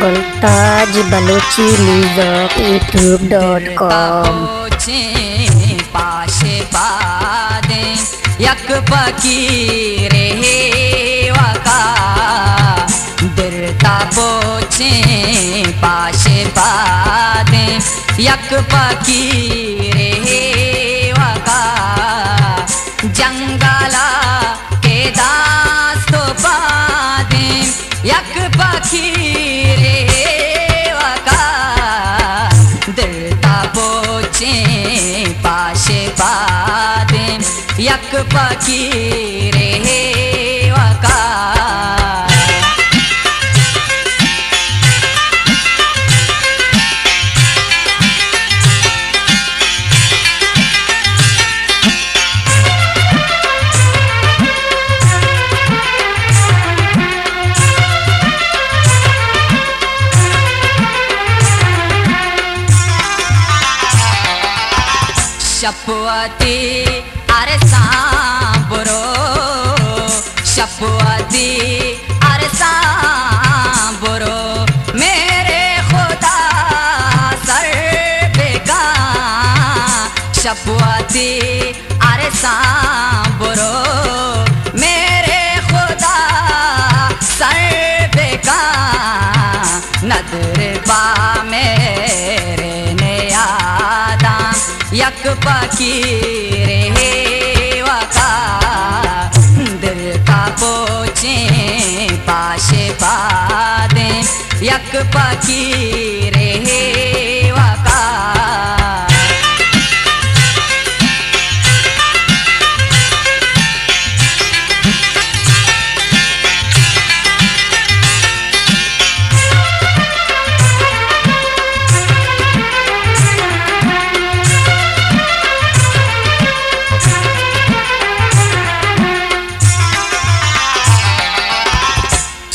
गुलताज Balochi लीजक youtube.com पाशे पादे यक फकीर हे वका दिरता पोछे पाशे पादे यक फकीर हे वका जंगला के दास्तो पादे यक फकीर पाशे पादे यक फकीर हे वका शपवती अरे सांबरो शपवती अरे सांबरो मेरे खुदा सर बेका शपवती अरे सांबरो मेरे खुदा सर बेका नदर पा मेरे ने यादा यक फकीर हे वका दिल का पोछे पाशे पादे यक फकीर हे वका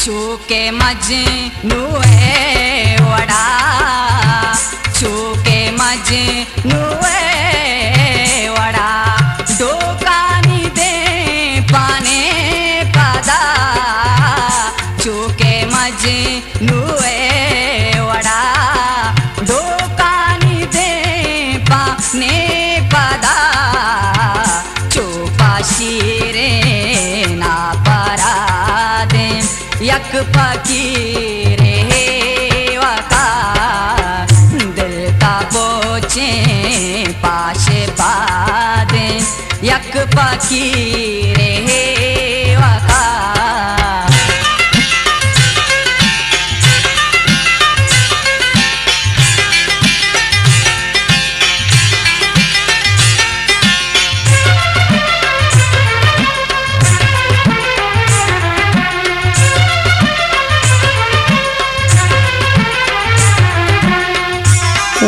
चूके मजनू है वड़ा चूके मजनू है वड़ा डोकानी दे पाने पदा चूके मजनू है वड़ा डोकानी दे पाने पदा चोपा शीरे ना परा यक फकीर हे वका दिल का पोछे पाशे पादे यक फकीर हे वका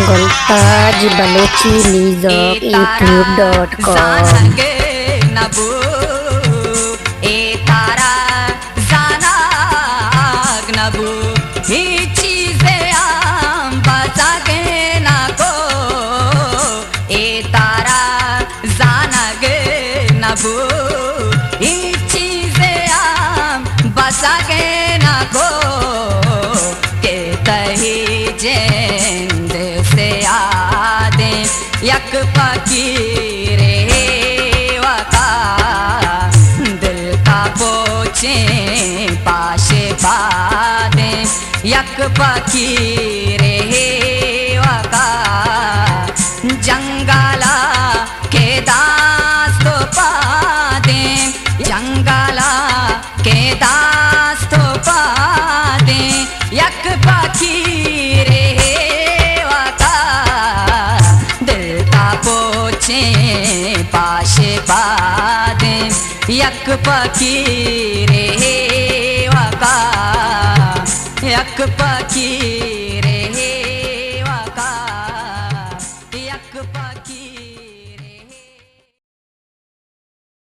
गुलताज बलोची लीजक youtube.com नबू ए तारा जानाग नबू ही चीजें आम बचा के ना को ए तारा जानाग नबू ही चीजें आम बचा के ना को के तही जेंद से आदे यक फकीर हे वका दिल का पोछे पाशे पादे यक फकीर हे वका जंगला के दास्तो पादे जंगला के दास्तो पादे यक फकीर पाशे पादे यक फकीर हे वका यक फकीर